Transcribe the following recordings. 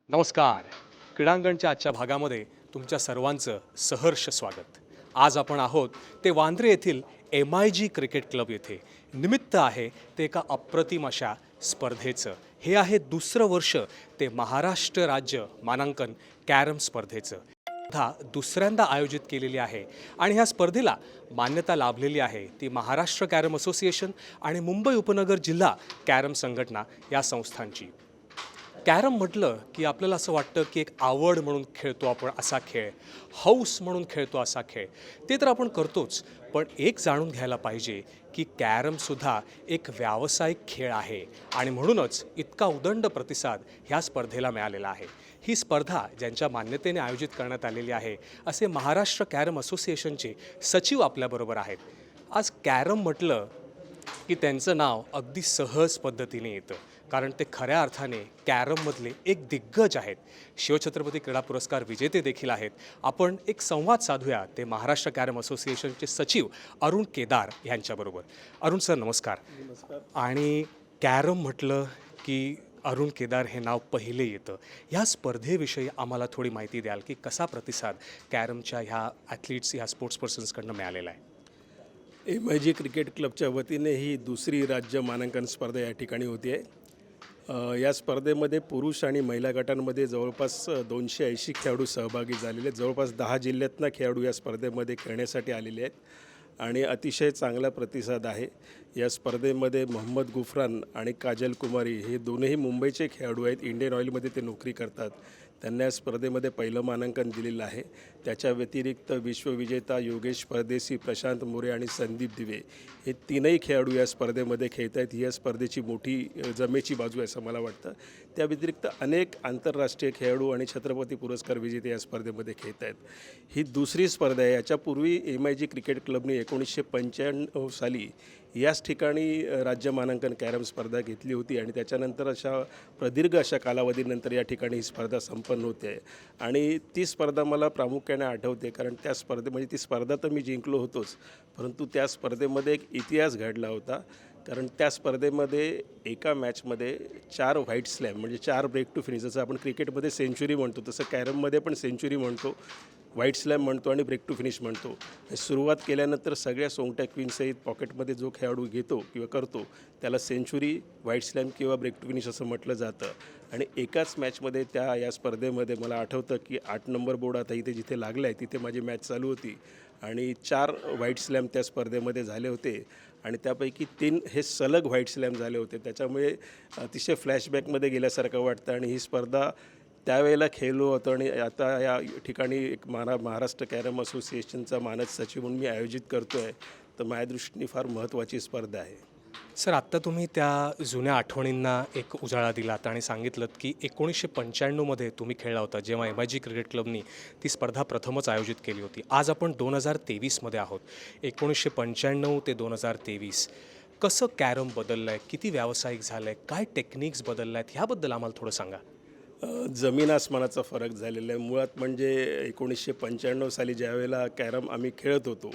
नमस्कार. क्रीडांगणच्या आजच्या भागामध्ये तुमच्या सर्वांचं सहर्ष स्वागत. आज आपण आहोत ते वांद्रे येथील MIG क्रिकेट क्लब येथे. निमित्त आहे ते एका अप्रतिम अशा स्पर्धेचं. हे आहे दुसरं वर्ष ते महाराष्ट्र राज्य मानांकन कॅरम स्पर्धेचं. स्पर्धा दुसऱ्यांदा आयोजित केलेली आहे आणि ह्या स्पर्धेला मान्यता लाभलेली आहे ती महाराष्ट्र कॅरम असोसिएशन आणि मुंबई उपनगर जिल्हा कॅरम संघटना या संस्थांची. कॅरम म्हटलं की आपल्याला असं वाटतं की एक आवड म्हणून खेळतो आपण असा खेळ, हौस म्हणून खेळतो असा खेळ. ते तर आपण करतोच, पण एक जाणून घ्यायला पाहिजे की कॅरमसुद्धा एक व्यावसायिक खेळ आहे आणि म्हणूनच इतका उदंड प्रतिसाद ह्या स्पर्धेला मिळालेला आहे. ही स्पर्धा ज्यांच्या मान्यतेने आयोजित करण्यात आलेली आहे असे महाराष्ट्र कॅरम असोसिएशनचे सचिव आपल्याबरोबर आहेत. आज कॅरम म्हटलं की त्यांचं नाव अगदी सहज पद्धतीने येतं, कारण ते खऱ्या अर्थाने कॅरममधले एक दिग्गज आहेत. शिवछत्रपती क्रीडा पुरस्कार विजेते देखील आहेत. आपण एक संवाद साधूया ते महाराष्ट्र कॅरम असोसिएशनचे सचिव अरुण केदार यांच्याबरोबर. अरुण सर नमस्कार. आणि कॅरम म्हटलं की अरुण केदार हे नाव पहिले येतं. ह्या स्पर्धेविषयी आम्हाला थोडी माहिती द्याल की कसा प्रतिसाद कॅरमच्या ह्या ॲथलीट्स ह्या स्पोर्ट्स पर्सन्सकडनं मिळालेला आहे? MIG क्रिकेट क्लबच्या वतीने ही दुसरी राज्य मानांकन स्पर्धा या ठिकाणी होती आहे. या स्पर्धेमध्ये पुरुष आणि महिला गटांमध्ये जवळपास 280 खेळाडू सहभागी झालेले आहेत. जवळपास 10 जिल्ह्यातनं खेळाडू या स्पर्धेमध्ये खेळण्यासाठी आलेले आहेत आणि अतिशय चांगला प्रतिसाद आहे. या स्पर्धेमध्ये मोहम्मद गुफरान आणि काजल कुमारी हे दोनही मुंबईचे खेळाडू आहेत. इंडियन ऑइलमध्ये ते नोकरी करतात. त्यांना या स्पर्धेमध्ये पहिलं मानांकन दिलेलं आहे. त्याच्या व्यतिरिक्त विश्वविजेता योगेश परदेशी, प्रशांत मोरे आणि संदीप दिवे हे तीनही खेळाडू या स्पर्धेमध्ये खेळत आहेत. ही या स्पर्धेची मोठी जमेची बाजू आहे असं मला वाटतं. त्या व्यतिरिक्त अनेक आंतरराष्ट्रीय खेळाडू आणि छत्रपती पुरस्कार विजेते या स्पर्धेमध्ये खेळत आहेत. ही दुसरी स्पर्धा आहे. याच्यापूर्वी MIG क्रिकेट क्लबने 1995 साली याच ठिकाणी राज्य मानांकन कॅरम स्पर्धा घेतली होती आणि त्याच्यानंतर अशा प्रदीर्घ अशा कालावधीनंतर या ठिकाणी ही स्पर्धा संपन्न होते आहे. आणि ती स्पर्धा मला प्रामुख्याने आठवते, कारण त्या म्हणजे ती स्पर्धा तर मी जिंकलो होतोच, परंतु त्या स्पर्धेमध्ये एक इतिहास घडला होता. कारण त्या स्पर्धेमध्ये एका मॅचमध्ये 4 व्हाईट स्लॅम म्हणजे 4 ब्रेक टू फिनिश, जसं आपण क्रिकेटमध्ये सेंचुरी म्हणतो तसं कॅरममध्ये पण सेंचुरी म्हणतो, व्हाईट स्लॅम म्हणतो आणि ब्रेक टू फिनिश म्हणतो. सुरुवात केल्यानंतर सगळ्या सोंगट्या क्वीनसहित पॉकेटमध्ये जो खेळाडू घेतो किंवा करतो त्याला सेंचुरी, व्हाईट स्लॅम किंवा ब्रेक टू फिनिश असं म्हटलं जातं. आणि एकाच मॅचमध्ये या स्पर्धेमध्ये मला आठवतं की 8 नंबर बोर्ड आता इथे जिथे लागला आहे तिथे माझी मॅच चालू होती आणि 4 व्हाईट स्लॅम त्या स्पर्धेमध्ये झाले होते आणि त्यापैकी 3 हे सलग व्हाईट स्लॅम झाले होते. त्याच्यामुळे अतिशय फ्लॅशबॅकमध्ये गेल्यासारखं वाटतं आणि ही स्पर्धा त्यावेळेला खेळलो होतो आणि आता या ठिकाणी एक महाराष्ट्र कॅरम असोसिएशनचा मानद सचिव म्हणून मी आयोजित करतो आहे. तर माझ्या दृष्टीने फार महत्त्वाची स्पर्धा आहे. सर, आत्ता तुम्ही त्या जुन्या आठवणींना एक उजाळा दिलात आणि सांगितलं की 1995मध्ये तुम्ही खेळला होता, जेव्हा MIG क्रिकेट क्लबनी ती स्पर्धा प्रथमच आयोजित केली होती. आज आपण 2023मध्ये आहोत. 1995 ते 2023 कसं कॅरम बदललं आहे, किती व्यावसायिक झालं आहे, काय टेक्निक्स बदलल्या आहेत, ह्याबद्दल आम्हाला थोडं सांगा. जमीन आसमानाचा फरक झालेला आहे. मुळात म्हणजे 1995 साली ज्यावेळेला कॅरम आम्ही खेळत होतो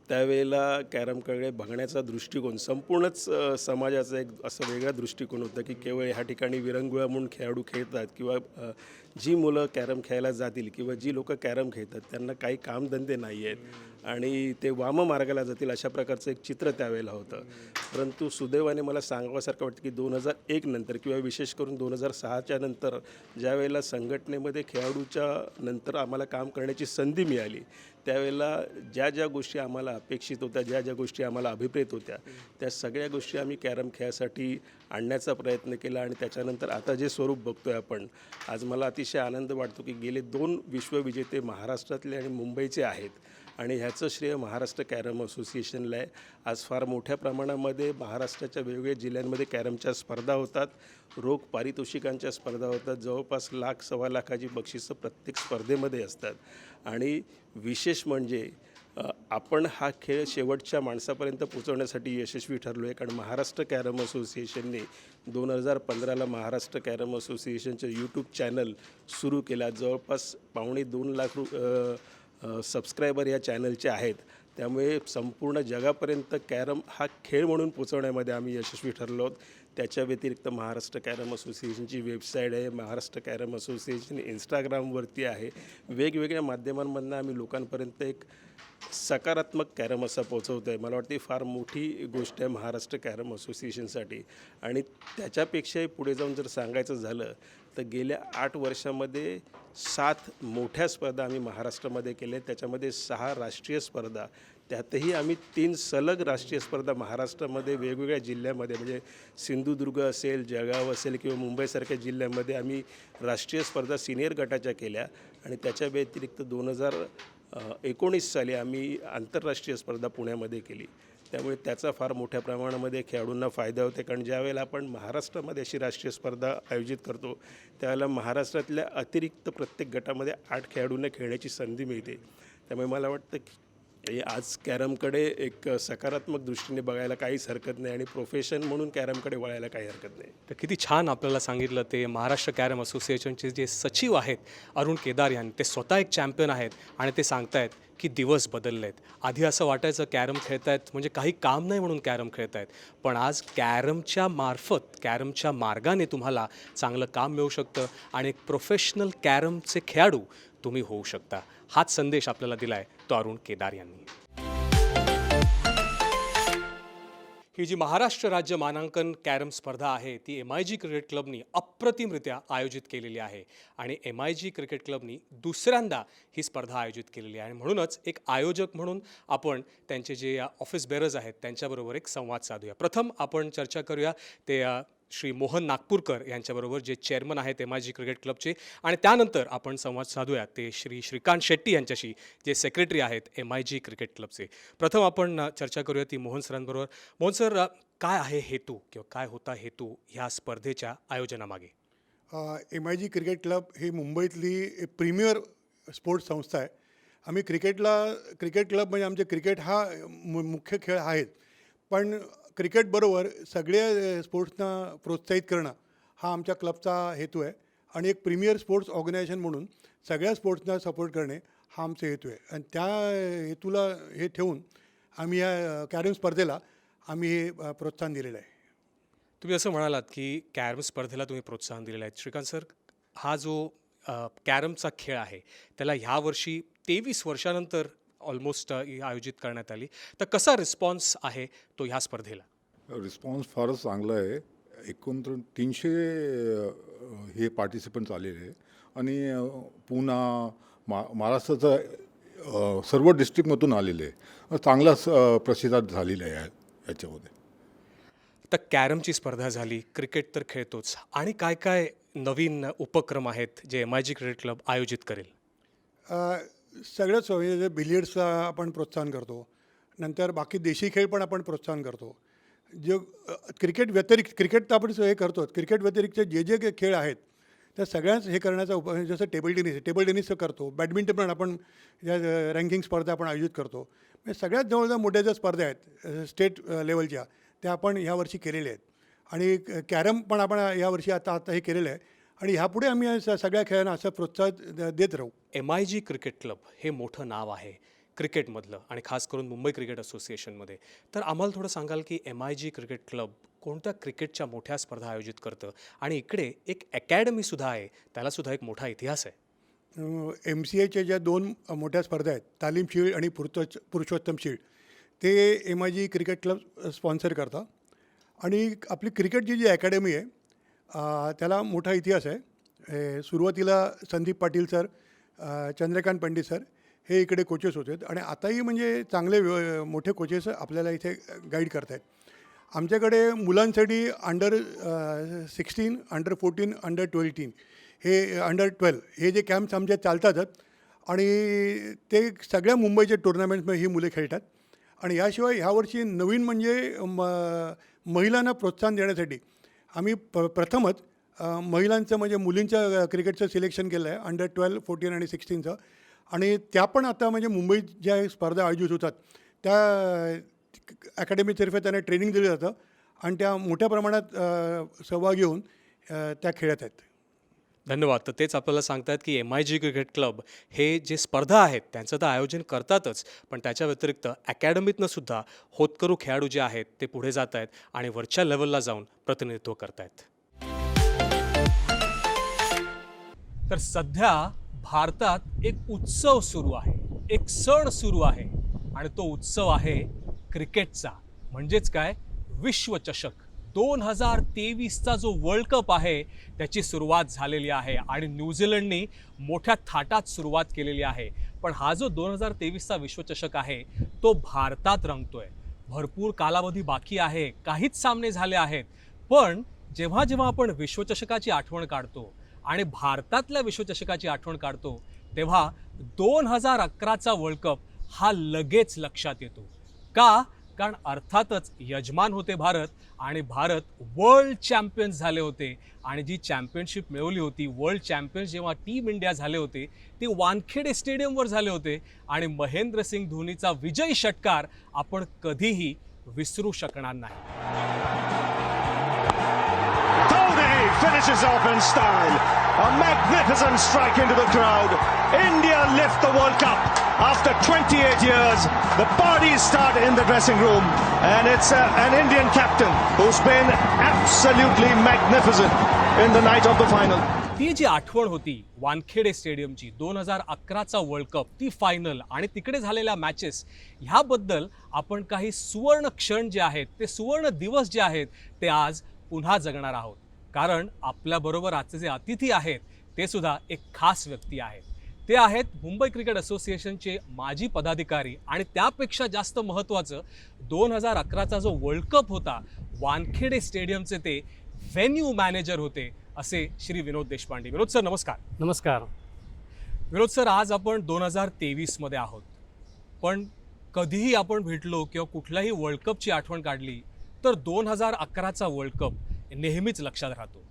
त्यावेळेला कॅरमकडे बघण्याचा दृष्टिकोन संपूर्णच समाजाचा एक असा वेगळा दृष्टिकोन होता की केवळ ह्या ठिकाणी विरंगुळा म्हणून खेळाडू खेळतात किंवा जी मुलं कॅरम खेळायला जातील किंवा जी लोकं कॅरम खेळतात त्यांना काही कामधंदे नाही आहेत आणि ते वाममार्गाला जातील अशा प्रकारचं एक चित्र त्यावेळेला होतं. परंतु सुदैवाने मला सांगावंसारखं वाटतं की 2001 नंतर किंवा विशेष करून 2006च्या नंतर ज्यावेळेला संघटनेमध्ये खेळाडूच्या नंतर आम्हाला काम करण्याची संधी मिळाली त्यावेळेला ज्या गोष्टी आम्हाला अपेक्षित होत्या, ज्या गोष्टी आम्हाला अभिप्रेत होत्या त्या सगळ्या गोष्टी आम्ही कॅरम खेळासाठी आणण्याचा प्रयत्न केला आणि त्याच्यानंतर आता जे स्वरूप बघतोय आपण आज मला अतिशय आनंद वाटतो की गेले 2 विश्वविजेते महाराष्ट्रातले आणि मुंबईचे आहेत आणि ह्याचं श्रेय महाराष्ट्र कॅरम असोसिएशनला आहे. आज फार मोठ्या प्रमाणामध्ये महाराष्ट्राच्या वेगवेगळ्या जिल्ह्यांमध्ये कॅरमच्या स्पर्धा होतात, रोख पारितोषिकांच्या स्पर्धा होतात, जवळपास 1,00,000 सव्वा लाखाची बक्षिसं प्रत्येक स्पर्धेमध्ये असतात आणि विशेष म्हणजे आपण हा खेळ शेवटच्या माणसापर्यंत पोहोचवण्यासाठी यशस्वी ठरलो आहे. कारण महाराष्ट्र कॅरम असोसिएशनने 2015ला महाराष्ट्र कॅरम असोसिएशनचं यूट्यूब चॅनल सुरू केला. जवळपास 2.25 लाख सबस्क्रायबर या चॅनलचे आहेत. त्यामुळे संपूर्ण जगापर्यंत कॅरम हा खेळ म्हणून पोचवण्यामध्ये आम्ही यशस्वी ठरलो आहोत. त्याच्या व्यतिरिक्त महाराष्ट्र कॅरम असोसिएशनची वेबसाईट आहे, महाराष्ट्र कॅरम असोसिएशन इंस्टाग्रामवरती आहे. वेगवेगळ्या माध्यमांमधून आम्ही लोकांपर्यंत एक सकारात्मक कॅरम असा पोचवतो आहे. मला वाटते ही फार मोठी गोष्ट आहे महाराष्ट्र कॅरम असोसिएशनसाठी. आणि त्याच्यापेक्षाही पुढे जाऊन जर सांगायचं झालं तर गेल्या 8 वर्षामध्ये 7 मोठ्या स्पर्धा आम्ही महाराष्ट्रामध्ये केल्या. त्याच्यामध्ये 6 राष्ट्रीय स्पर्धा, त्यातही आम्ही 3 सलग राष्ट्रीय स्पर्धा महाराष्ट्रामध्ये वेगवेगळ्या जिल्ह्यामध्ये, म्हणजे सिंधुदुर्ग असेल, जळगाव असेल किंवा मुंबईसारख्या जिल्ह्यामध्ये आम्ही राष्ट्रीय स्पर्धा सिनियर गटाच्या केल्या. आणि त्याच्या व्यतिरिक्त 2019 साली आम्ही आंतरराष्ट्रीय स्पर्धा पुण्यामध्ये केली. त्यामुळे त्याचा फार मोठ्या प्रमाणामध्ये खेळाडूंना फायदा होते. कारण ज्यावेळेला आपण महाराष्ट्रामध्ये अशी राष्ट्रीय स्पर्धा आयोजित करतो त्यावेळेला महाराष्ट्रातल्या अतिरिक्त प्रत्येक गटामध्ये 8 खेळाडूंना खेळण्याची संधी मिळते. त्यामुळे मला वाटतं की आज कॅरमकडे एक सकारात्मक दृष्टीने बघायला काहीच हरकत नाही आणि प्रोफेशन म्हणून कॅरमकडे वळायला काही हरकत नाही. तर किती छान आपल्याला सांगितलं ते महाराष्ट्र कॅरम असोसिएशनचे जे सचिव आहेत अरुण केदार यांनी. ते स्वतः एक चॅम्पियन आहेत आणि ते सांगतायत की दिवस बदलले आहेत. आधी असं वाटायचं कॅरम खेळतायत म्हणजे काही काम नाही म्हणून कॅरम खेळतायत, पण आज कॅरमच्या मार्गाने तुम्हाला चांगलं काम मिळू शकतं आणि एक प्रोफेशनल कॅरमचे खेळाडू तुम्ही होऊ शकता. हाच संदेश आपल्याला दिला आहे तो अरुण केदार यांनी. ही जी महाराष्ट्र राज्य मानांकन कॅरम स्पर्धा आहे ती MIG क्रिकेट क्लबनी अप्रतिमरित्या आयोजित केलेली आहे आणि MIG क्रिकेट क्लबनी दुसऱ्यांदा ही स्पर्धा आयोजित केलेली आहे. आणि म्हणूनच एक आयोजक म्हणून आपण त्यांचे जे ऑफिस बेरर्स आहेत त्यांच्याबरोबर एक संवाद साधूया. प्रथम आपण चर्चा करूया ते श्री मोहन नागपूरकर यांच्याबरोबर जे चेअरमन आहेत MIG क्रिकेट क्लबचे, आणि त्यानंतर आपण संवाद साधूया ते श्री श्रीकांत शेट्टी यांच्याशी जे सेक्रेटरी आहेत MIG क्रिकेट क्लबचे. प्रथम आपण चर्चा करूया ती मोहन सरांबरोबर. मोहन सर, काय आहे हेतू किंवा काय होता हेतू ह्या स्पर्धेच्या आयोजनामागे? MIG क्रिकेट क्लब ही मुंबईतली एक प्रीमियर स्पोर्ट्स संस्था आहे. आम्ही क्रिकेट क्लब म्हणजे आमचे क्रिकेट हा मुख्य खेळ आहेत, पण क्रिकेटबरोबर सगळ्या स्पोर्ट्सना प्रोत्साहित करणं हा आमच्या क्लबचा हेतू आहे. आणि एक प्रीमियर स्पोर्ट्स ऑर्गनायझेशन म्हणून सगळ्या स्पोर्ट्सना सपोर्ट करणे हा आमचा हेतू आहे. आणि त्या हेतूला हे ठेवून आम्ही या कॅरम स्पर्धेला आम्ही हे प्रोत्साहन दिलेलं आहे. तुम्ही असं म्हणालात की कॅरम स्पर्धेला तुम्ही प्रोत्साहन दिलेलं आहे. श्रीकांत सर, हा जो कॅरमचा खेळ आहे त्याला ह्या वर्षी 23 वर्षानंतर ऑलमोस्ट आयोजित करण्यात आली, तर कसा रिस्पॉन्स आहे तो ह्या स्पर्धेला? रिस्पॉन्स फारच चांगला आहे. एकूण 300 हे पार्टिसिपंट्स आलेले आहे आणि पुणा महाराष्ट्राचा सर्व डिस्ट्रिक्टमधून आलेले आहे. चांगलाच प्रतिसाद झालेला आहे याच्यामध्ये. तर कॅरमची स्पर्धा झाली, क्रिकेट तर खेळतोच, आणि काय काय नवीन उपक्रम आहेत जे MIG क्रिकेट क्लब आयोजित करेल? सगळ्याच म्हणजे बिलियर्ड्सला आपण प्रोत्साहन करतो, नंतर बाकी देशी खेळ पण आपण प्रोत्साहन करतो. जो क्रिकेट व्यतिरिक्त, क्रिकेट तर आपण हे करतोच, क्रिकेट व्यतिरिक्त जे खेळ आहेत त्या सगळ्याच हे करण्याचा उपाय, जसं टेबल टेनिस करतो, बॅडमिंटन पण आपण या रँकिंग स्पर्धा आपण आयोजित करतो. म्हणजे सगळ्यात जवळजवळ मोठ्या ज्या स्पर्धा आहेत स्टेट लेवलच्या त्या आपण ह्यावर्षी केलेल्या आहेत. आणि कॅरम पण आपण यावर्षी आता हे केलेलं आहे आणि ह्यापुढे आम्ही सगळ्या खेळांना असं प्रोत्साहन देत राहू. MIG क्रिकेट क्लब हे मोठं नाव आहे क्रिकेटमधलं आणि खास करून मुंबई क्रिकेट असोसिएशनमध्ये. तर आम्हाला थोडं सांगाल की MIG क्रिकेट क्लब कोणत्या क्रिकेटच्या मोठ्या स्पर्धा आयोजित करतं, आणि इकडे एक अकॅडमीसुद्धा आहे, त्यालासुद्धा एक मोठा इतिहास आहे. MCAच्या ज्या 2 मोठ्या स्पर्धा आहेत, तालीम शील्ड आणि पुरुषोत्तम शील्ड, ते MIG क्रिकेट क्लब स्पॉन्सर करतं. आणि आपली क्रिकेटची जी अकॅडमी आहे त्याला मोठा इतिहास आहे. सुरुवातीला संदीप पाटील सर, चंद्रकांत पंडित सर हे इकडे कोचेस होते आणि आताही म्हणजे चांगले मोठे कोचेस आपल्याला इथे गाईड करत आहेत. आमच्याकडे मुलांसाठी अंडर 16, अंडर 14, अंडर 12 हे अंडर 12 हे जे कॅम्प्स आमचे चालतातच आणि ते सगळ्या मुंबईच्या टुर्नामेंट्समध्ये ही मुले खेळतात. आणि याशिवाय ह्यावर्षी नवीन म्हणजे महिलांना प्रोत्साहन देण्यासाठी आम्ही प्रथमच महिलांचं म्हणजे मुलींच्या क्रिकेटचं सिलेक्शन केलं आहे अंडर 12, 14 आणि 16चं. आणि त्या पण आता म्हणजे मुंबईत ज्या स्पर्धा आयोजित होतात त्या अकॅडमीतर्फे त्यांना ट्रेनिंग दिलं जातं आणि त्या मोठ्या प्रमाणात सहभागी होऊन त्या खेळत आहेत. धन्यवाद. तर तेच आपल्याला सांगतात की MIG क्रिकेट क्लब हे जे स्पर्धा आहेत त्यांचं तर आयोजन करतातच, पण त्याच्या व्यतिरिक्त अकॅडमीतनं सुद्धा होतकरू खेळाडू जे आहेत ते पुढे जात आहेत आणि वरच्या लेवलला जाऊन प्रतिनिधित्व करत आहेत. तर सध्या भारतात एक उत्सव सुरू आहे, एक सण सुरू आहे आणि तो उत्सव आहे क्रिकेटचा. म्हणजेच काय, विश्वचषक 2023चा जो वर्ल्ड कप आहे त्याची सुरुवात झालेली आहे आणि न्यूझीलंडनी मोठ्या थाटात सुरुवात केलेली आहे. पण हा जो 2023चा विश्वचषक आहे तो भारतात रंगतोय. भरपूर कालावधी बाकी आहे, काहीच सामने झाले आहेत, पण जेव्हा जेव्हा आपण विश्वचषकाची आठवण काढतो आणि भारतातल्या विश्वचषकाची आठवण काढतो तेव्हा 2011चा वर्ल्ड कप हा लगेच लक्षात येतो. का? कारण अर्थातच यजमान होते भारत आणि भारत वर्ल्ड चॅम्पियन्स झाले होते आणि जी चॅम्पियनशिप मिळवली होती, वर्ल्ड चॅम्पियन्स जेव्हा टीम इंडिया झाले होते ते वानखेडे स्टेडियमवर झाले होते आणि महेंद्रसिंग धोनीचा विजयी षटकार आपण कधीही विसरू शकणार नाही. Finishes off in style. A magnificent strike into the crowd. India lift the World Cup after 28 years. The parties start in the dressing room and it's an Indian captain who's been absolutely magnificent in the night of the final. ती जी आठवण होती Wankhede स्टेडियमची 2011चा world cup, ती final आणि तिकडे झालेल्या matches, ह्याबद्दल आपण काही सुवर्ण क्षण जे आहेत, ते सुवर्ण दिवस जे आहेत ते आज पुन्हा जगणार आहोत. कारण आपल्याबरोबर आजचे जे अतिथी आहेत ते सुद्धा एक खास व्यक्ती आहेत. ते आहेत मुंबई क्रिकेट असोसिएशनचे माजी पदाधिकारी आणि त्यापेक्षा जास्त महत्त्वाचं 2011चा जो वर्ल्ड कप होता वानखेडे स्टेडियमचे ते व्हेन्यू मॅनेजर होते असे श्री विनोद देशपांडे. विनोद सर नमस्कार. नमस्कार. विनोद सर, आज आपण 2023मध्ये आहोत, पण कधीही आपण भेटलो किंवा कुठल्याही वर्ल्ड कपची आठवण काढली तर 2011चा वर्ल्ड कप नेहमीच लक्षात राहतो.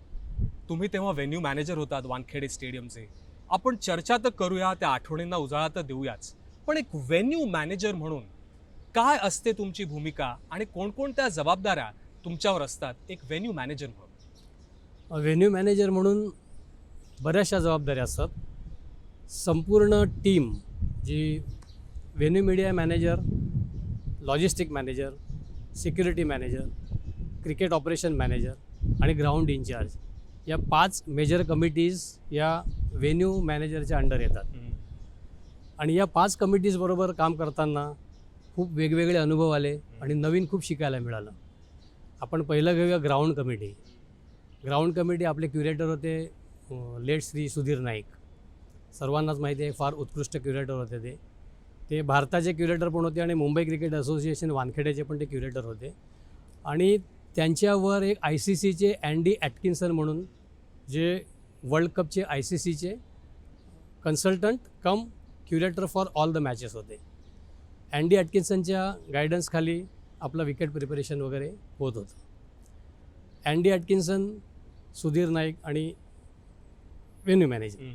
तुम्ही तेव्हा व्हेन्यू मॅनेजर होतात वानखेडे स्टेडियमचे. आपण चर्चा तर करूया, त्या आठवणींना उजाळा तर देऊयाच, पण एक व्हेन्यू मॅनेजर म्हणून काय असते तुमची भूमिका आणि कोणकोणत्या जबाबदाऱ्या तुमच्यावर असतात एक व्हेन्यू मॅनेजर म्हणून? व्हेन्यू मॅनेजर म्हणून बऱ्याचशा जबाबदाऱ्या असतात. संपूर्ण टीम जी venue media manager, logistic manager, security manager, cricket operation manager आणि ग्राउंड इन्चार्ज, या 5 मेजर कमिटीज या व्हेन्यू मॅनेजरच्या अंडर येतात. आणि या 5 कमिटीजबरोबर काम करताना खूप वेगवेगळे अनुभव आले आणि नवीन खूप शिकायला मिळालं. आपण पहिलं घेऊया ग्राउंड कमिटी. ग्राउंड कमिटी आपले क्युरेटर होते लेट श्री सुधीर नाईक. सर्वांनाच माहिती आहे, फार उत्कृष्ट क्युरेटर होते ते भारताचे क्युरेटर पण होते आणि मुंबई क्रिकेट असोसिएशन वानखेडेचे पण ते क्युरेटर होते. आणि त्यांच्यावर एक ICCचे अँडी ॲटकिन्सन म्हणून, जे वर्ल्ड कपचे ICCचे consultant cum curator for all the matches होते. अँडी ॲटकिन्सनच्या गायडन्सखाली आपलं विकेट प्रिपरेशन वगैरे होत होतं. अँडी ॲटकिन्सन, सुधीर नाईक आणि व्हेन्यू मॅनेजर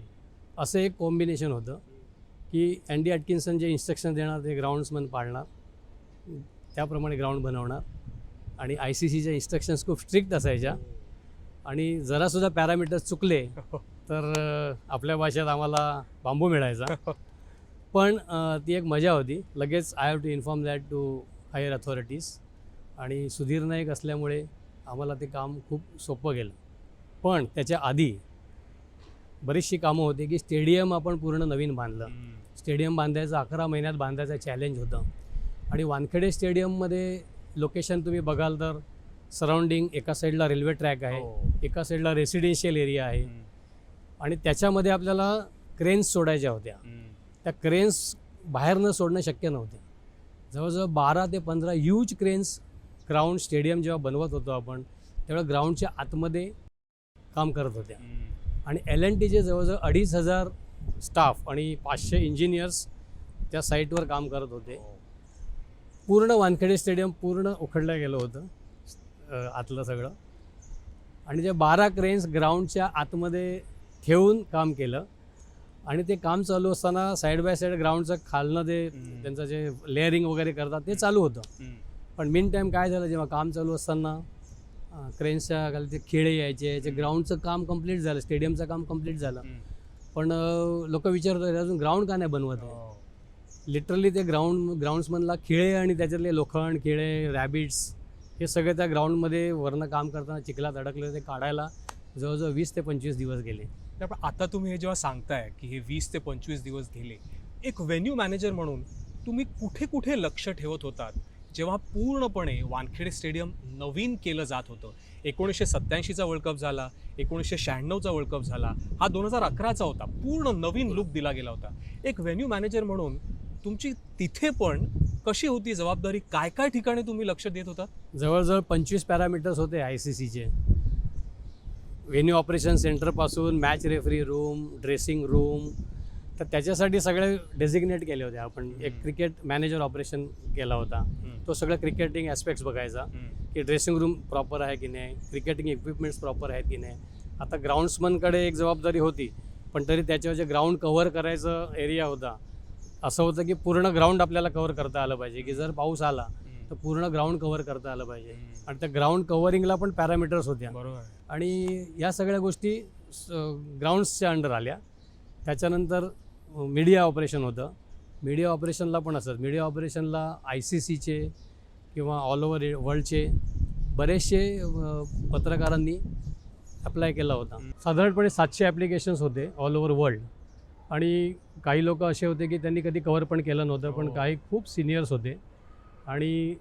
असं एक कॉम्बिनेशन होतं की अँडी ॲटकिन्सन जे इन्स्ट्रक्शन देणार ते ग्राउंड्समन पाळणार, त्याप्रमाणे ग्राउंड बनवणार. आणि ICCच्या इन्स्ट्रक्शन्स खूप स्ट्रिक्ट असायच्या आणि जरासुद्धा पॅरामीटर्स चुकले तर आपल्या भाषेत आम्हाला बांबू मिळायचा. पण ती एक मजा होती. लगेच I have to inform that to higher authorities. आणि सुधीर नाईक असल्यामुळे आम्हाला ते काम खूप सोपं गेलं. पण त्याच्या आधी बरीचशी कामं होती की स्टेडियम आपण पूर्ण नवीन बांधलं. स्टेडियम बांधायचं 11 महिन्यात बांधायचं चॅलेंज होतं. आणि वानखेडे स्टेडियममध्ये लोकेशन तुम्ही बघाल तर सराउंडिंग, एका साईडला रेल्वे ट्रॅक आहे, एका साईडला रेसिडेन्शियल एरिया आहे आणि त्याच्यामध्ये आपल्याला क्रेन्स सोडायच्या होत्या. त्या क्रेन्स बाहेर न सोडणं शक्य नव्हते. जवळजवळ 12 ते 15 ह्यूज क्रेन्स ग्राउंड स्टेडियम जेव्हा बनवत होतो आपण तेव्हा ग्राउंडच्या आतमध्ये काम करत होत्या. आणि L&Tचे जवळजवळ 2,500 स्टाफ आणि 500 इंजिनियर्स त्या साईटवर काम करत होते. पूर्ण वानखेडे स्टेडियम पूर्ण उखडलं गेलं होतं आतलं सगळं. आणि त्या 12 क्रेन्स ग्राउंडच्या आतमध्ये ठेवून काम केलं. आणि ते काम चालू असताना साईड बाय साईड ग्राउंडचं खालनं ते त्यांचं जे लेअरिंग वगैरे करतात ते चालू होतं. पण मिन टाईम काय झालं, जेव्हा काम चालू असताना क्रेन्सच्या खाली ते खिळे यायचे, जे ग्राउंडचं काम कंप्लीट झालं, स्टेडियमचं काम कंप्लीट झालं, पण लोक विचारत होते अजून ग्राउंड का नाही बनवत आहे. लिटरली ते ग्राउंड्समधला खिळे आणि त्याच्यातले लोखंड, खिळे, रॅबिट्स हे सगळे त्या ग्राउंडमध्ये वरनं काम करताना चिखलात अडकले, ते काढायला जवळजवळ 20 ते 25 दिवस गेले. पण आता तुम्ही हे जेव्हा सांगताय की हे 20 ते 25 दिवस गेले, एक व्हेन्यू मॅनेजर म्हणून तुम्ही कुठे कुठे लक्ष ठेवत होतात जेव्हा पूर्णपणे वानखेडे स्टेडियम नवीन केलं जात होतं? 1987चा वर्ल्ड कप झाला, 1996चा वर्ल्ड कप झाला, हा 2011चा होता, पूर्ण नवीन लुक दिला गेला होता. एक व्हेन्यू मॅनेजर म्हणून तुमची तिथे पण कशी होती जबाबदारी? काय काय ठिकाणी तुम्ही लक्ष देत होता? जवळजवळ 25 पॅरामीटर्स होते ICCचे. व्हेन्यू ऑपरेशन सेंटरपासून match referee room, dressing room, तर त्याच्यासाठी सगळे डेझिग्नेट केले होते आपण. एक क्रिकेट मॅनेजर ऑपरेशन केला होता, तो सगळं क्रिकेटिंग ॲस्पेक्ट्स बघायचा की ड्रेसिंग रूम प्रॉपर आहे की नाही, क्रिकेटिंग इक्विपमेंट्स प्रॉपर आहेत की नाही. आता ग्राउंड्समनकडे एक जबाबदारी होती, पण तरी त्याच्यावर जे ग्राउंड कव्हर करायचं एरिया होता, असं होतं की पूर्ण ग्राउंड आपल्याला कव्हर करता आलं पाहिजे, की जर पाऊस आला तर पूर्ण ग्राउंड कव्हर करता आलं पाहिजे. आणि त्या ग्राउंड कव्हरिंगला पण पॅरामीटर्स होत्या. बरोबर. आणि या सगळ्या गोष्टी ग्राउंड्सच्या अंडर आल्या. त्याच्यानंतर मीडिया ऑपरेशन होतं. मीडिया ऑपरेशनला पण असंच, मीडिया ऑपरेशनला ICCचे किंवा ऑल ओव्हर वर्ल्डचे बरेचसे पत्रकारांनी अप्लाय केला होता. साधारणपणे 700 ॲप्लिकेशन्स होते ऑल ओव्हर वर्ल्ड. आणि काही लोक असे होते की त्यांनी कधी कव्हर पण केलं नव्हतं, पण काही खूप सिनियर्स होते आणि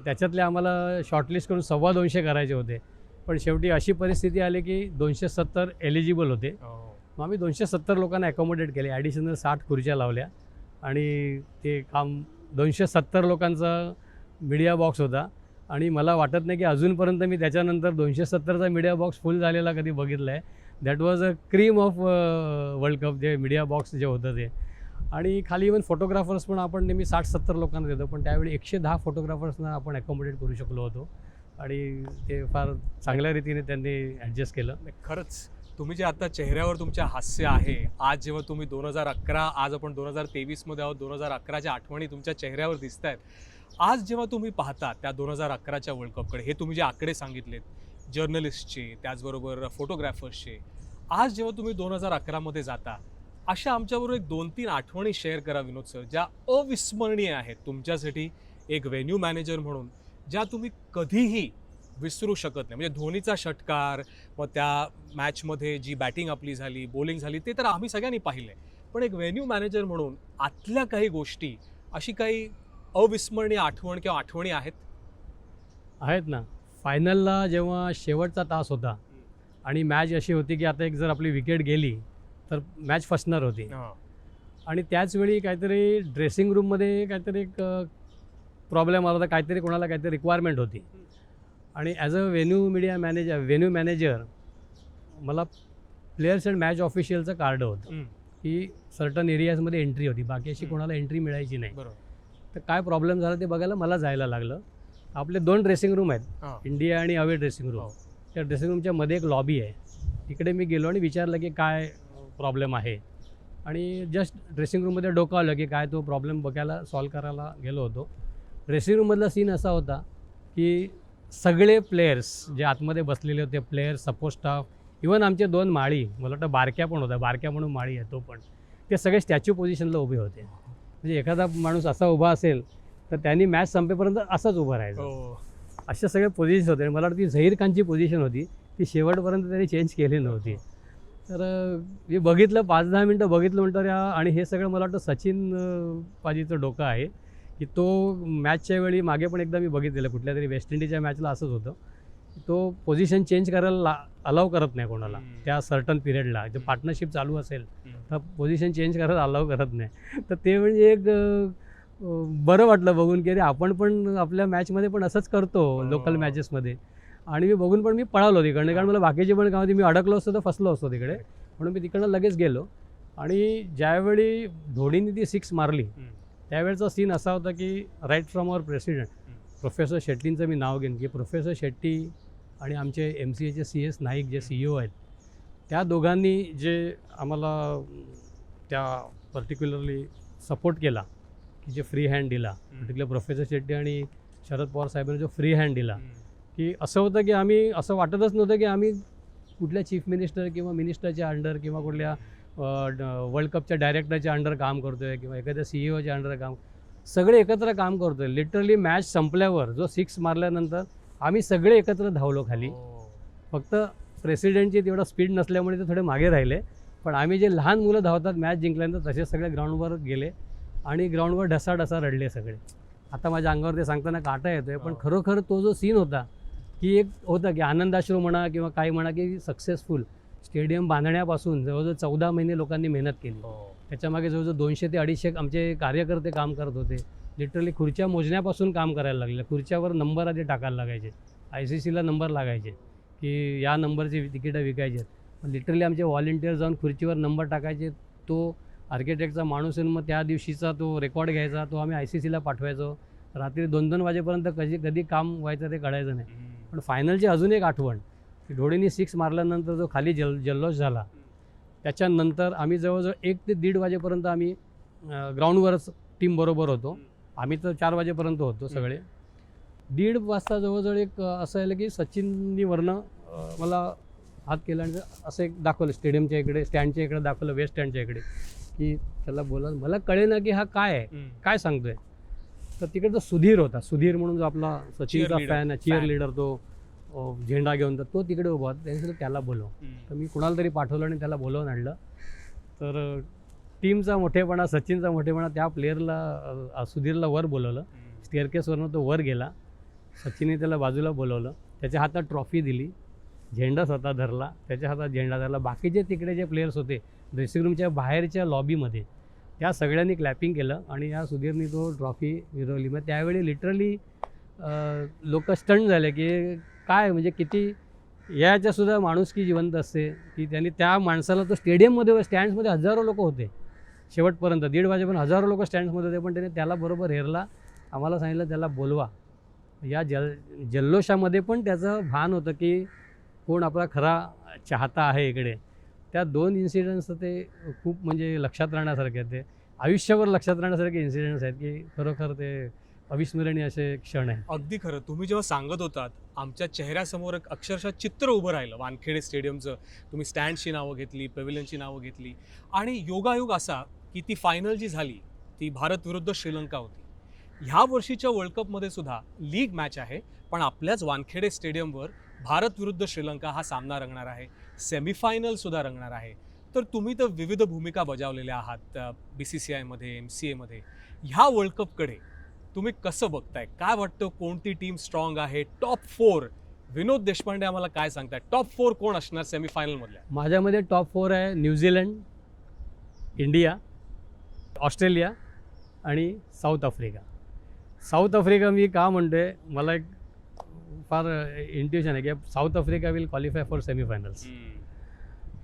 त्याच्यातले आम्हाला शॉर्टलिस्ट करून 225 करायचे होते. पण शेवटी अशी परिस्थिती आली की 270 एलिजिबल होते. मग आम्ही 270 लोकांना ॲकोमोडेट केले, ॲडिशनल 60 खुर्च्या लावल्या आणि ते काम 270 लोकांचा मीडिया बॉक्स होता. आणि मला वाटत नाही की अजूनपर्यंत मी त्याच्यानंतर 270चा मीडिया बॉक्स फुल झालेला कधी बघितला आहे. That was a cream of world cup, जे मीडिया बॉक्स जे होतं ते. आणि खाली इवन फोटोग्राफर्स पण आपण नेहमी 60-70 लोकांना देतो, पण त्यावेळी 110 फोटोग्राफर्सना आपण ॲकोमोडेट करू शकलो होतो आणि ते फार चांगल्या रीतीने त्यांनी ॲडजस्ट केलं. खरंच तुम्ही जे आता चेहऱ्यावर तुमच्या हास्य आहे, आज जेव्हा तुम्ही 2011, आज आपण 2023मध्ये आहोत, 2011च्या आठवणी तुमच्या चेहऱ्यावर दिसत आहेत. आज जेव्हा तुम्ही पाहता त्या 2011च्या वर्ल्ड कपकडे, हे तुम्ही जे आकडे सांगितलेत जर्नलिस्टचे, त्याचबरोबर फोटोग्राफर्सचे, आज जेव्हा तुम्ही 2011मध्ये जाता, अशा आमच्याबरोबर एक 2-3 आठवणी शेअर करा विनोद सर, ज्या अविस्मरणीय आहेत तुमच्यासाठी एक व्हेन्यू मॅनेजर म्हणून, ज्या तुम्ही कधीही विसरू शकत नाही. म्हणजे धोनीचा षटकार, मग त्या मॅचमध्ये जी बॅटिंग आपली झाली, बॉलिंग झाली, ते तर आम्ही सगळ्यांनी पाहिलं आहे. पण एक व्हेन्यू मॅनेजर म्हणून आतल्या काही गोष्टी, अशी काही अविस्मरणीय आठवण किंवा आठवणी आहेत ना. फायनलला जेव्हा शेवटचा तास होता आणि मॅच अशी होती की आता एक जर आपली विकेट गेली तर मॅच फसणार होती. आणि त्याचवेळी काहीतरी ड्रेसिंग रूममध्ये काहीतरी एक प्रॉब्लेम आला होता, काहीतरी कोणाला काहीतरी रिक्वायरमेंट होती. आणि ॲज अ व्हेन्यू मॅनेजर मला प्लेयर्स अँड मॅच ऑफिशियलचं कार्ड होतं की सर्टन एरियाजमध्ये एंट्री होती, बाकी अशी कोणाला एंट्री मिळायची नाही. तर काय प्रॉब्लेम झाला ते बघायला मला जायला लागलं. आपले 2 ड्रेसिंग रूम आहेत, इंडिया आणि अवे ड्रेसिंग रूम. त्या ड्रेसिंग रूमच्या मध्ये एक लॉबी आहे. तिकडे मी गेलो आणि विचारलं की काय प्रॉब्लेम आहे. आणि जस्ट ड्रेसिंग रूममध्ये डोकावलं की काय तो प्रॉब्लेम बघायला सॉल्व करायला गेलो होतो. ड्रेसिंग रूममधला सीन असा होता की सगळे प्लेयर्स जे आतमध्ये बसलेले होते, प्लेयर्स, सपोर्ट स्टाफ, इवन आमचे 2 माळी, मला वाटतं बारक्या पण होता, बारक्या म्हणून माळी आहे तो पण, ते सगळे स्टॅच्यू पोझिशनला उभे होते. म्हणजे एखादा माणूस असा उभा असेल तर त्यांनी मॅच संपेपर्यंत असाच उभा राहायचा. अशा सगळे पोझिशन्स होते. मला वाटतं ती झहीर खानची पोझिशन होती, ती शेवटपर्यंत त्यांनी चेंज केली नव्हती. तर मी बघितलं 5-10 मिनटं बघितलं म्हणतं आणि हे सगळं मला वाटतं सचिन पाजीचं डोकं आहे की तो मॅचच्या वेळी मागे पण एकदा मी बघितलेलं, कुठल्या तरी वेस्ट इंडिजच्या मॅचला असंच होतं, तो पोझिशन चेंज करायला अलाव करत नाही कोणाला त्या सर्टन पिरियडला. जर पार्टनरशिप चालू असेल तर पोझिशन चेंज करायला अलाव करत नाही. तर ते म्हणजे एक बरं वाटलं बघून की अरे आपण पण आपल्या मॅचमध्ये पण असंच करतो लोकल मॅचेसमध्ये. आणि मी बघून पण मी पळालो तिकडनं, कारण मला बाकीचे पण काम होती, मी अडकलो असतो तर फसलो असतो तिकडे, म्हणून मी तिकडनं लगेच गेलो. आणि ज्यावेळी धोनीने ती 6 मारली त्यावेळेचा सीन असा होता की right from our president professor शेट्टींचं मी नाव घेईन की प्रोफेसर शेट्टी आणि आमचे MCAचे CS नाईक जे CEO आहेत, त्या दोघांनी जे आम्हाला त्या पर्टिक्युलरली सपोर्ट केला की जे फ्री हँड दिला, पर्टिक्युलर प्रोफेसर शेट्टी आणि शरद पवार साहेबांनी जो फ्री हँड दिला, की असं होतं की आम्ही असं वाटतच नव्हतं की आम्ही कुठल्या चीफ मिनिस्टर किंवा मिनिस्टरच्या अंडर किंवा कुठल्या वर्ल्ड कपच्या डायरेक्टरच्या अंडर काम करतो आहे किंवा एखाद्या CEO च्या अंडर काम, सगळे एकत्र काम करतो आहे. लिटरली मॅच संपल्यावर जो 6 मारल्यानंतर आम्ही सगळे एकत्र धावलो खाली. फक्त प्रेसिडेंटची तेवढा स्पीड नसल्यामुळे ते थोडे मागे राहिले, पण आम्ही जे लहान मुलं धावतात मॅच जिंकल्यानंतर तसे सगळे ग्राउंडवर गेले आणि ग्राउंडवर ढसाढसा रडले सगळे. आता माझ्या अंगावर ते सांगताना काटा येतो आहे, पण खरोखर तो जो सीन होता की एक होता की आनंदाश्रू म्हणा किंवा काही म्हणा की सक्सेसफुल स्टेडियम बांधण्यापासून जवळजवळ 14 महिने लोकांनी मेहनत केली. त्याच्यामागे जवळजवळ 200 ते 250 आमचे कार्यकर्ते काम करत होते. लिटरली खुर्च्या मोजण्यापासून काम करायला लागले. खुर्च्यावर नंबर आधी टाकायला लागायचे, ICCला नंबर लागायचे की या नंबरची तिकीटं विकायची आहेत. लिटरली आमचे व्हॉलेंटियर जाऊन खुर्चीवर नंबर टाकायचे. तो आर्किटेक्टचा माणूस येऊन मग त्या दिवशीचा तो रेकॉर्ड घ्यायचा, तो आम्ही ICCला पाठवायचो. रात्री 2-2 वाजेपर्यंत कधी काम व्हायचं ते कळायचं नाही. पण फायनलची अजून एक आठवण की धोनीने 6 मारल्यानंतर जो खाली जल्लोष झाला, त्याच्यानंतर आम्ही जवळजवळ 1 ते 1:30 वाजेपर्यंत आम्ही ग्राउंडवरच टीमबरोबर होतो. आम्ही तर 4 वाजेपर्यंत होतो सगळे. 1:30 वाजता जवळजवळ एक असं आलं की सचिननी वरनं मला हात केला आणि असं एक दाखवलं स्टेडियमच्या इकडे, स्टँडच्या इकडे दाखवलं, वेस्ट स्टँडच्या इकडे, की त्याला बोला. मला कळेना की हा काय आहे, काय सांगतोय. तर तिकडे तो सुधीर होता, सुधीर म्हणून जो आपला सचिनचा फॅन आहे, चिअर लीडर, तो झेंडा घेऊन तो तिकडे उभा होता. त्याने त्याला बोलव. तर मी कुणाला तरी पाठवलं आणि त्याला बोलवून आणलं. तर टीमचा मोठेपणा, सचिनचा मोठेपणा, त्या प्लेअरला सुधीरला वर बोलवलं. स्टेअरकेसवरनं तो वर गेला. सचिनने त्याला बाजूला बोलवलं, त्याच्या हातात ट्रॉफी दिली, झेंडा स्वतः धरला, त्याच्या हातात झेंडा धरला. बाकीचे तिकडे जे प्लेयर्स होते ड्रेसिंग रूमच्या बाहेरच्या लॉबीमध्ये, त्या सगळ्यांनी क्लॅपिंग केलं आणि या सुधीरनी तो ट्रॉफी मिरवली. मग त्यावेळी लिटरली लोक स्टंट झाले की काय म्हणजे किती याच्यासुद्धा माणुसकी जिवंत असते की त्यांनी त्या माणसाला तो स्टेडियममध्ये स्टँड्समध्ये हजारो लोक होते शेवटपर्यंत, 1:30 वाजेपर्यंत हजारो लोक स्टँड्समध्ये होते, पण त्याने त्याला बरोबर हेरला. आम्हाला सांगितलं त्याला बोलवा. या जल्लोषामध्ये पण त्याचं भान होतं की कोण आपला खरा चाहता आहे इकडे. त्या 2 इन्सिडेंट्स ते खूप म्हणजे लक्षात राहण्यासारखे आहेत. ते आयुष्यभर लक्षात राहण्यासारखे इन्सिडेंट्स आहेत की खरोखर ते अविस्मरणीय असे क्षण आहे. अगदी खरं. तुम्ही जेव्हा सांगत होतात आमच्या चेहऱ्यासमोर एक अक्षरशः चित्र उभं राहिलं वानखेडे स्टेडियमचं. तुम्ही स्टँडची नावं घेतली, पॅव्हिलियनची नावं घेतली आणि योगायोग असा की ती फायनल जी झाली ती भारत विरुद्ध श्रीलंका होती. ह्या वर्षीच्या वर्ल्ड कपमध्ये सुद्धा लीग मॅच आहे, पण आपल्याच वानखेडे स्टेडियमवर भारत विरुद्ध श्रीलंका हा सामना रंगणार आहे. सेमीफायनलसुद्धा रंगणार आहे. तर तुम्ही तर विविध भूमिका बजावलेल्या आहात BCCIमध्ये, MCAमध्ये. ह्या वर्ल्ड कपकडे तुम्ही कसं बघताय? काय वाटतं कोणती टीम स्ट्रॉंग आहे? टॉप 4 विनोद देशपांडे आम्हाला काय सांगताय? टॉप 4 कोण असणार सेमीफायनलमधल्या? माझ्यामध्ये टॉप 4 आहे न्यूझीलंड, इंडिया, ऑस्ट्रेलिया आणि साऊथ आफ्रिका. साऊथ आफ्रिका मी का म्हणतोय, मला एक फार इंट्युशन आहे की south Africa will qualify for semi-finals.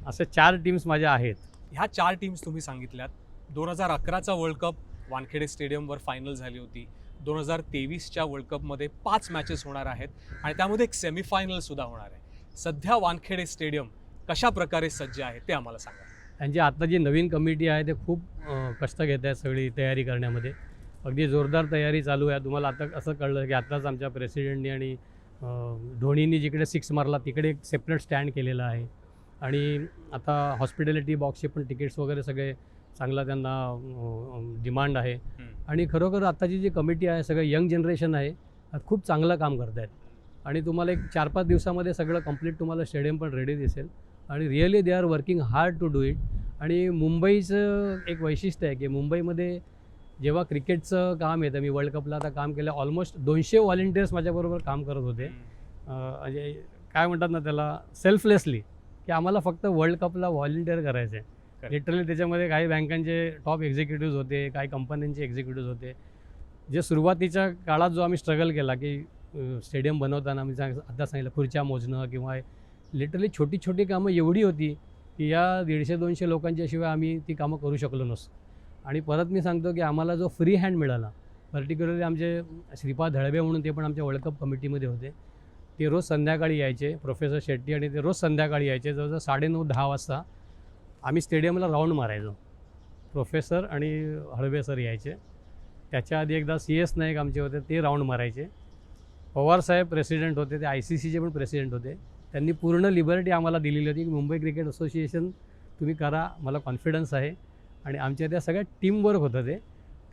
असे 4 टीम्स माझ्या आहेत. ह्या 4 टीम्स तुम्ही सांगितल्यात. 2011चा वर्ल्ड कप वानखेडे स्टेडियमवर फायनल झाली होती. 2023च्या वर्ल्ड कपमध्ये 5 मॅचेस होणार आहेत आणि त्यामध्ये एक सेमीफायनलसुद्धा होणार आहे. सध्या वानखेडे स्टेडियम कशा प्रकारे सज्ज आहे ते आम्हाला सांगा. त्यांची आता जी नवीन कमिटी आहे ते खूप कष्ट घेत आहेत सगळी तयारी करण्यामध्ये. अगदी जोरदार तयारी चालू आहे. तुम्हाला आता असं कळलं की आत्ताच आमच्या प्रेसिडेंटनी आणि धोनीनी जिकडे 6 मारला तिकडे एक सेपरेट स्टँड केलेला आहे आणि आता हॉस्पिटॅलिटी बॉक्सचे पण तिकीट्स वगैरे सगळे चांगला त्यांना डिमांड आहे. आणि खरोखर आत्ताची जी कमिटी आहे सगळं यंग जनरेशन आहे, खूप चांगलं काम करत आहेत आणि तुम्हाला एक 4-5 दिवसामध्ये सगळं कंप्लीट तुम्हाला स्टेडियम पण रेडी दिसेल आणि really they are working hard to do it. आणि मुंबईचं एक वैशिष्ट्य आहे की मुंबईमध्ये जेव्हा क्रिकेटचं काम येतं, मी वर्ल्ड कपला आता काम केलं, ऑलमोस्ट 200 व्हॉलेंटियर्स माझ्याबरोबर काम करत होते. म्हणजे काय म्हणतात ना त्याला, सेल्फलेसली, की आम्हाला फक्त वर्ल्ड कपला व्हॉलेंटियर करायचं आहे. लिटरली त्याच्यामध्ये काही बँकांचे टॉप एक्झिक्युटिव्ज होते, काही कंपन्यांचे एक्झिक्युटिव्ज होते. जे सुरुवातीच्या काळात जो आम्ही स्ट्रगल केला की स्टेडियम बनवताना मी आता सांगितलं खुर्च्या मोजणं किंवा लिटरली छोटी छोटी कामं एवढी होती की या 150-200 लोकांच्याशिवाय आम्ही ती कामं करू शकलो नसतो. आणि परत मी सांगतो की आम्हाला जो फ्री हँड मिळाला, पर्टिक्युलरली आमचे श्रीपाद धळबे म्हणून ते पण आमच्या वर्ल्ड कप कमिटीमध्ये होते. ते रोज संध्याकाळी यायचे, प्रोफेसर शेट्टी, आणि ते रोज संध्याकाळी यायचे. जवळजवळ 9:30-10 वाजता आम्ही स्टेडियमला राऊंड मारायचो प्रोफेसर आणि हळवे सर यायचे. त्याच्या आधी एकदा CS नाईक आमचे होते, ते राऊंड मारायचे. पवारसाहेब प्रेसिडेंट होते, ते ICCचे पण प्रेसिडेंट होते. त्यांनी पूर्ण लिबर्टी आम्हाला दिलेली होती की मुंबई क्रिकेट असोसिएशन तुम्ही करा, मला कॉन्फिडन्स आहे. आणि आमच्या त्या सगळ्या टीमवर्क होतं,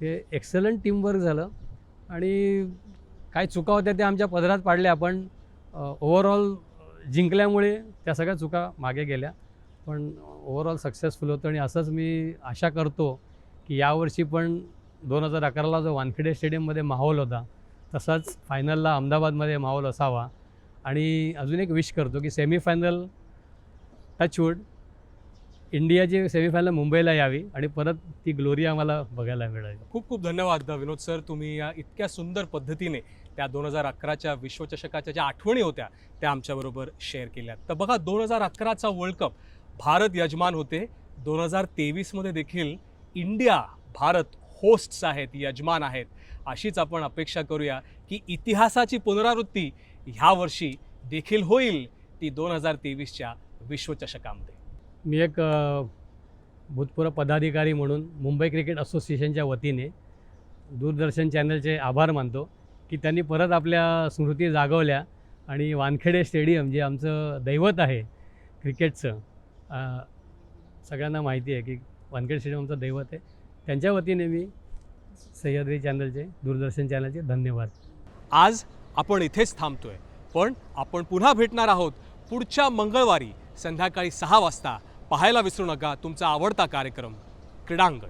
ते एक्सलंट टीमवर्क झालं. आणि काय चुका होत्या त्या आमच्या पदरात पाडल्या, पण ओव्हरऑल जिंकल्यामुळे त्या सगळ्या चुका मागे गेल्या. पण ओव्हरऑल सक्सेसफुल होतं. आणि असंच मी आशा करतो की यावर्षी पण 2011ला जो वानखेडे स्टेडियममध्ये माहोल होता तसाच फायनलला अहमदाबादमध्ये माहोल असावा. आणि अजून एक विश करतो की सेमीफायनल टचवूड इंडियाची सेमीफायनल मुंबईला यावी आणि परत ती ग्लोरी आम्हाला बघायला मिळाली. खूप खूप धन्यवाद विनोद सर, तुम्ही या इतक्या सुंदर पद्धतीने त्या 2011च्या विश्वचषकाच्या ज्या आठवणी होत्या त्या आमच्याबरोबर शेअर केल्यात. तर बघा, 2011चा वर्ल्ड कप भारत यजमान होते. 2023मध्ये देखील भारत होस्ट्स आहेत, यजमान आहेत. अशीच आपण अपेक्षा करूया की इतिहासाची पुनरावृत्ती ह्या वर्षी देखील होईल, ती 2023च्या विश्वचषकामध्ये. मी एक भूतपूर्व पदाधिकारी म्हणून मुंबई क्रिकेट असोसिएशनच्या वतीने दूरदर्शन चॅनलचे आभार मानतो की त्यांनी परत आपल्या स्मृती जागवल्या. आणि वानखेडे स्टेडियम जे आमचं दैवत आहे क्रिकेटचं, सगळ्यांना माहिती आहे की वानखेडे स्टेडियम आमचं दैवत आहे. त्यांच्या वतीने मी सह्याद्री चॅनलचे, दूरदर्शन चॅनलचे धन्यवाद. आज आपण इथेच थांबतोय, पण आपण पुन्हा भेटणार आहोत पुढच्या मंगळवारी संध्याकाळी 6 वाजता. पाहायला विसरू नका तुमचा आवडता कार्यक्रम क्रीडांगण.